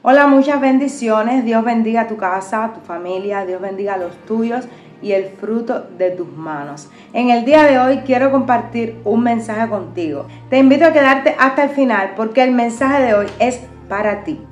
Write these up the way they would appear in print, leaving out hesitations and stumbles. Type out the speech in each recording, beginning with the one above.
Hola, muchas bendiciones. Dios bendiga tu casa, tu familia, Dios bendiga los tuyos y el fruto de tus manos. En el día de hoy quiero compartir un mensaje contigo. Te invito a quedarte hasta el final porque el mensaje de hoy es para ti.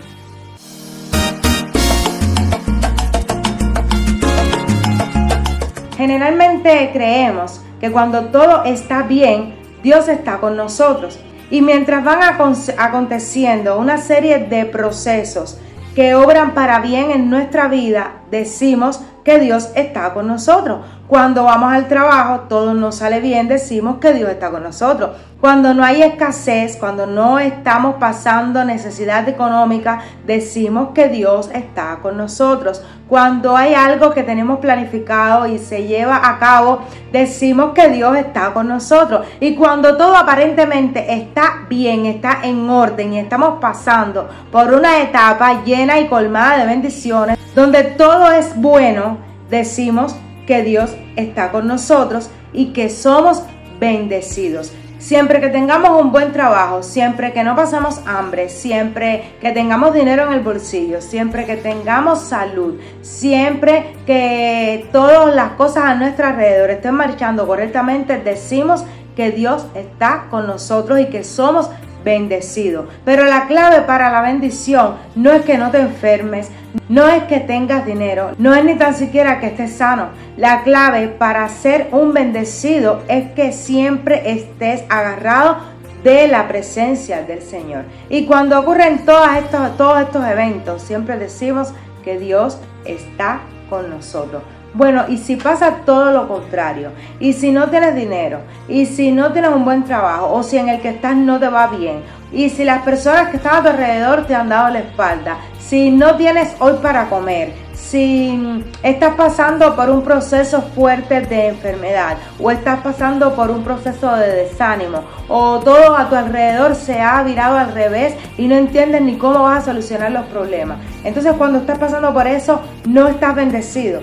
Generalmente creemos que cuando todo está bien, Dios está con nosotros. Y mientras van aconteciendo una serie de procesos que obran para bien en nuestra vida, decimos que Dios está con nosotros. Cuando vamos al trabajo, todo nos sale bien, decimos que Dios está con nosotros. Cuando no hay escasez, cuando no estamos pasando necesidad económica, decimos que Dios está con nosotros. Cuando hay algo que tenemos planificado y se lleva a cabo, decimos que Dios está con nosotros. Y cuando todo aparentemente está bien, está en orden y estamos pasando por una etapa llena y colmada de bendiciones, donde todo es bueno, decimos que Dios está con nosotros y que somos bendecidos. Siempre que tengamos un buen trabajo, siempre que no pasemos hambre, siempre que tengamos dinero en el bolsillo, siempre que tengamos salud, siempre que todas las cosas a nuestro alrededor estén marchando correctamente, decimos que Dios está con nosotros y que somos bendecidos. Pero la clave para la bendición no es que no te enfermes, no es que tengas dinero, no es ni tan siquiera que estés sano. La clave para ser un bendecido es que siempre estés agarrado de la presencia del Señor. Y cuando ocurren todos estos eventos, siempre decimos que Dios está con nosotros. Bueno, y si pasa todo lo contrario, y si no tienes dinero, y si no tienes un buen trabajo, o si en el que estás no te va bien, y si las personas que están a tu alrededor te han dado la espalda, si no tienes hoy para comer, si estás pasando por un proceso fuerte de enfermedad, o estás pasando por un proceso de desánimo, o todo a tu alrededor se ha virado al revés y no entiendes ni cómo vas a solucionar los problemas, entonces cuando estás pasando por eso, no estás bendecido.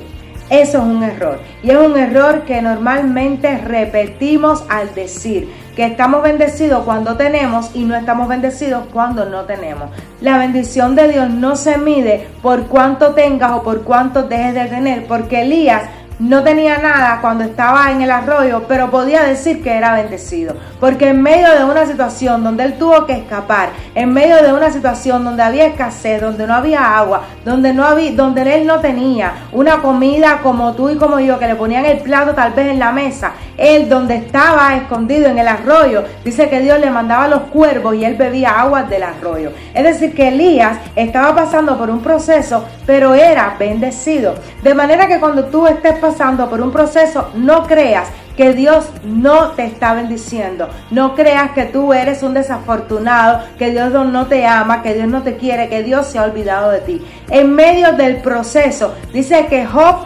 Eso es un error, y es un error que normalmente repetimos al decir que estamos bendecidos cuando tenemos y no estamos bendecidos cuando no tenemos. La bendición de Dios no se mide por cuánto tengas o por cuánto dejes de tener, porque Elías no tenía nada cuando estaba en el arroyo, pero podía decir que era bendecido, porque en medio de una situación donde él tuvo que escapar, en medio de una situación donde había escasez, donde no había agua, donde él no tenía una comida como tú y como yo, que le ponían el plato tal vez en la mesa, él donde estaba escondido en el arroyo, dice que Dios le mandaba los cuervos y él bebía agua del arroyo. Es decir, que Elías estaba pasando por un proceso, pero era bendecido. De manera que cuando tú estés pasando por un proceso, no creas que Dios no te está bendiciendo. No creas que tú eres un desafortunado, que Dios no te ama, que Dios no te quiere, que Dios se ha olvidado de ti. En medio del proceso, dice que Job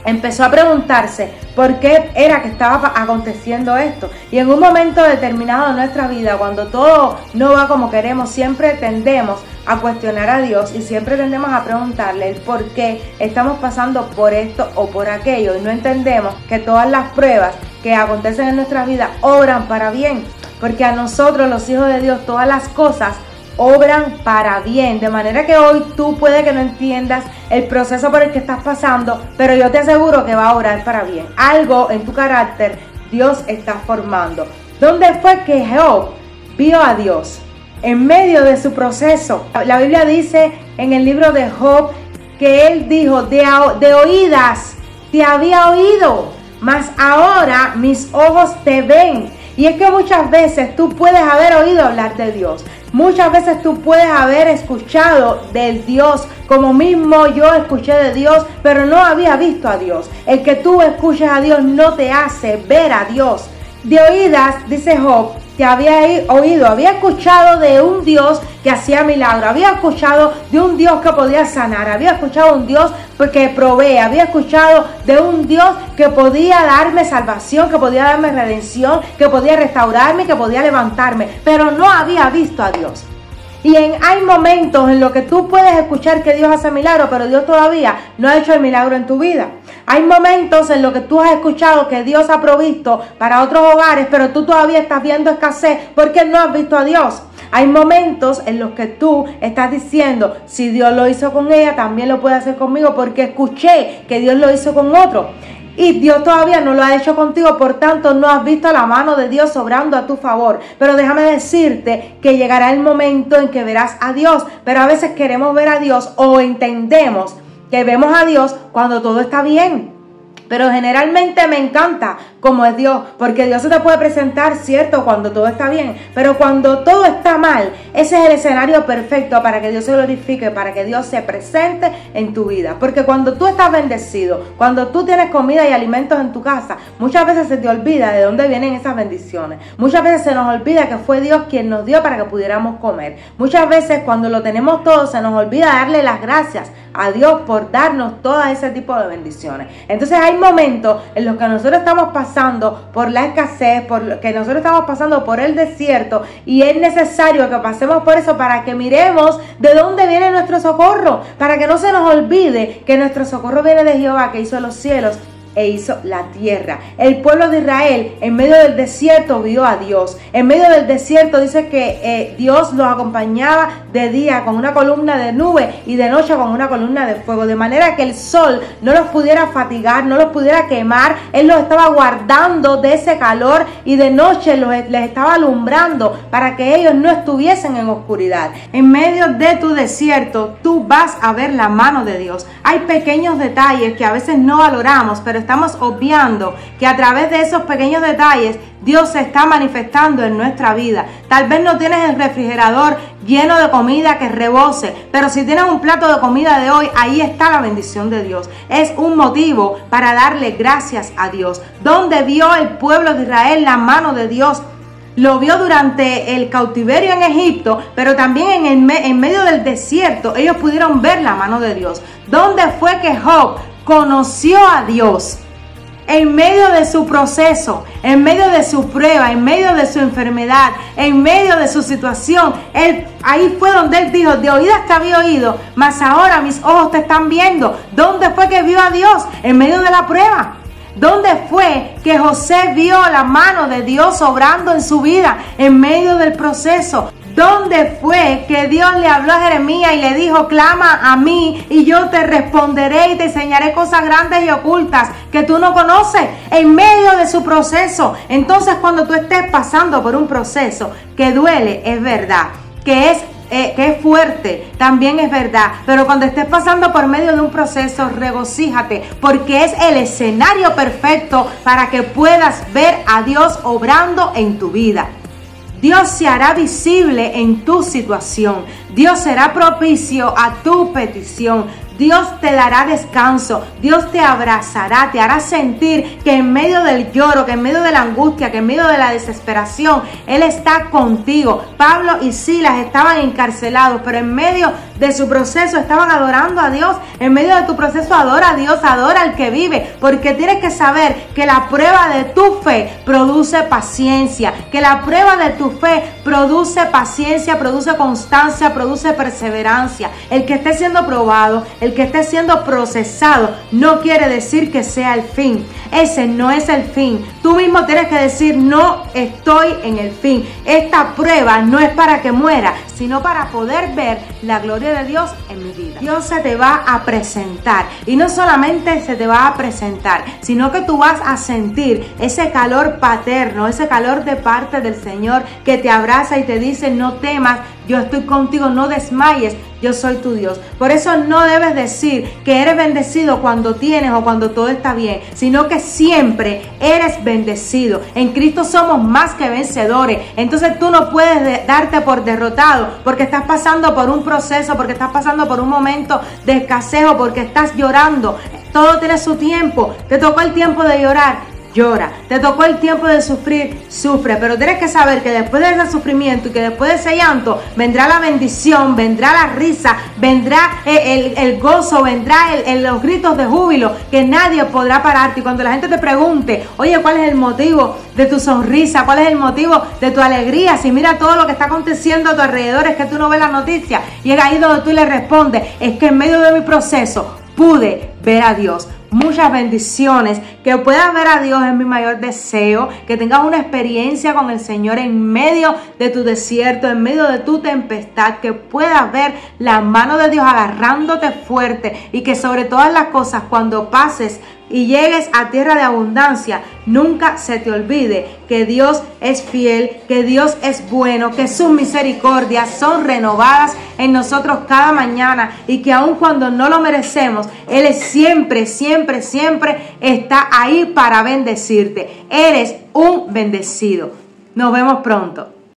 empezó a preguntarse por qué era que estaba aconteciendo esto. Y en un momento determinado de nuestra vida, cuando todo no va como queremos, siempre tendemos a cuestionar a Dios y siempre tendemos a preguntarle el por qué estamos pasando por esto o por aquello. Y no entendemos que todas las pruebas que acontecen en nuestra vida obran para bien. Porque a nosotros, los hijos de Dios, todas las cosas obran para bien, de manera que hoy tú puede que no entiendas el proceso por el que estás pasando, pero yo te aseguro que va a obrar para bien. Algo en tu carácter Dios está formando. ¿Dónde fue que Job vio a Dios? En medio de su proceso. La Biblia dice en el libro de Job que él dijo, de oídas te había oído, mas ahora mis ojos te ven. Y es que muchas veces tú puedes haber oído hablar de Dios. Muchas veces tú puedes haber escuchado del Dios, como mismo yo escuché de Dios, pero no había visto a Dios. El que tú escuches a Dios no te hace ver a Dios. De oídas, dice Job, te había oído, había escuchado de un Dios que hacía milagros, había escuchado de un Dios que podía sanar, había escuchado de un Dios que provee, había escuchado de un Dios que podía darme salvación, que podía darme redención, que podía restaurarme, que podía levantarme, pero no había visto a Dios. Y hay momentos en los que tú puedes escuchar que Dios hace milagros, pero Dios todavía no ha hecho el milagro en tu vida. Hay momentos en los que tú has escuchado que Dios ha provisto para otros hogares, pero tú todavía estás viendo escasez porque no has visto a Dios. Hay momentos en los que tú estás diciendo, si Dios lo hizo con ella, también lo puede hacer conmigo, porque escuché que Dios lo hizo con otro. Y Dios todavía no lo ha hecho contigo, por tanto no has visto la mano de Dios obrando a tu favor. Pero déjame decirte que llegará el momento en que verás a Dios. Pero a veces queremos ver a Dios o entendemos que vemos a Dios cuando todo está bien. Pero generalmente me encanta cómo es Dios, porque Dios se te puede presentar, cierto, cuando todo está bien, pero cuando todo está mal, ese es el escenario perfecto para que Dios se glorifique, para que Dios se presente en tu vida. Porque cuando tú estás bendecido, cuando tú tienes comida y alimentos en tu casa, muchas veces se te olvida de dónde vienen esas bendiciones. Muchas veces se nos olvida que fue Dios quien nos dio para que pudiéramos comer. Muchas veces cuando lo tenemos todo, se nos olvida darle las gracias a Dios por darnos todo ese tipo de bendiciones. Entonces hay momentos en los que nosotros estamos pasando por la escasez, que nosotros estamos pasando por el desierto, y es necesario que pasemos por eso para que miremos de dónde viene nuestro socorro, para que no se nos olvide que nuestro socorro viene de Jehová, que hizo los cielos e hizo la tierra. El pueblo de Israel en medio del desierto vio a Dios. En medio del desierto dice que Dios los acompañaba de día con una columna de nube y de noche con una columna de fuego, de manera que el sol no los pudiera fatigar, no los pudiera quemar. Él los estaba guardando de ese calor y de noche les estaba alumbrando para que ellos no estuviesen en oscuridad. En medio de tu desierto tú vas a ver la mano de Dios. Hay pequeños detalles que a veces no valoramos, pero estamos obviando que a través de esos pequeños detalles Dios se está manifestando en nuestra vida. Tal vez no tienes el refrigerador lleno de comida que rebose, pero si tienes un plato de comida de hoy, ahí está la bendición de Dios. Es un motivo para darle gracias a Dios. ¿Dónde vio el pueblo de Israel la mano de Dios? Lo vio durante el cautiverio en Egipto, pero también en medio del desierto ellos pudieron ver la mano de Dios. ¿Dónde fue que Job conoció a Dios? En medio de su proceso, en medio de su prueba, en medio de su enfermedad, en medio de su situación. Ahí fue donde él dijo, de oídas te había oído, mas ahora mis ojos te están viendo. ¿Dónde fue que vio a Dios? En medio de la prueba. ¿Dónde fue que José vio la mano de Dios obrando en su vida? En medio del proceso. ¿Dónde fue que Dios le habló a Jeremías y le dijo, clama a mí y yo te responderé y te enseñaré cosas grandes y ocultas que tú no conoces? En medio de su proceso. Entonces, cuando tú estés pasando por un proceso que duele, es verdad, que es fuerte, también es verdad, pero cuando estés pasando por medio de un proceso, regocíjate, porque es el escenario perfecto para que puedas ver a Dios obrando en tu vida. Dios se hará visible en tu situación. Dios será propicio a tu petición. Dios te dará descanso, Dios te abrazará, te hará sentir que en medio del lloro, que en medio de la angustia, que en medio de la desesperación, Él está contigo. Pablo y Silas estaban encarcelados, pero en medio de su proceso estaban adorando a Dios. En medio de tu proceso adora a Dios, adora al que vive, porque tienes que saber que la prueba de tu fe produce paciencia, que la prueba de tu fe produce paciencia, produce constancia, produce perseverancia. El que esté siendo probado, el que esté siendo procesado, no quiere decir que sea el fin. Ese no es el fin. Tú mismo tienes que decir, no estoy en el fin. Esta prueba no es para que muera, sino para poder ver la gloria de Dios en mi vida. Dios se te va a presentar, y no solamente se te va a presentar, sino que tú vas a sentir ese calor paterno, ese calor de parte del Señor que te abraza y te dice, no temas, yo estoy contigo, no desmayes, yo soy tu Dios. Por eso no debes decir que eres bendecido cuando tienes o cuando todo está bien, sino que siempre eres bendecido. En Cristo somos más que vencedores. Entonces tú no puedes darte por derrotado porque estás pasando por un proceso, porque estás pasando por un momento de escasez o porque estás llorando. Todo tiene su tiempo. Te tocó el tiempo de llorar, llora. Te tocó el tiempo de sufrir, sufre. Pero tienes que saber que después de ese sufrimiento y que después de ese llanto vendrá la bendición, vendrá la risa, vendrá el gozo, vendrá los gritos de júbilo, que nadie podrá pararte. Y cuando la gente te pregunte, oye, ¿cuál es el motivo de tu sonrisa? ¿Cuál es el motivo de tu alegría? Si mira todo lo que está aconteciendo a tu alrededor, es que tú no ves la noticia. Y es ahí donde tú le respondes, es que en medio de mi proceso pude ver a Dios, muchas bendiciones, que puedas ver a Dios es mi mayor deseo, que tengas una experiencia con el Señor en medio de tu desierto, en medio de tu tempestad, que puedas ver la mano de Dios agarrándote fuerte y que sobre todas las cosas cuando pases y llegues a tierra de abundancia, nunca se te olvide que Dios es fiel, que Dios es bueno, que sus misericordias son renovadas en nosotros cada mañana y que aun cuando no lo merecemos, Él es siempre, siempre, siempre está ahí para bendecirte. Eres un bendecido. Nos vemos pronto.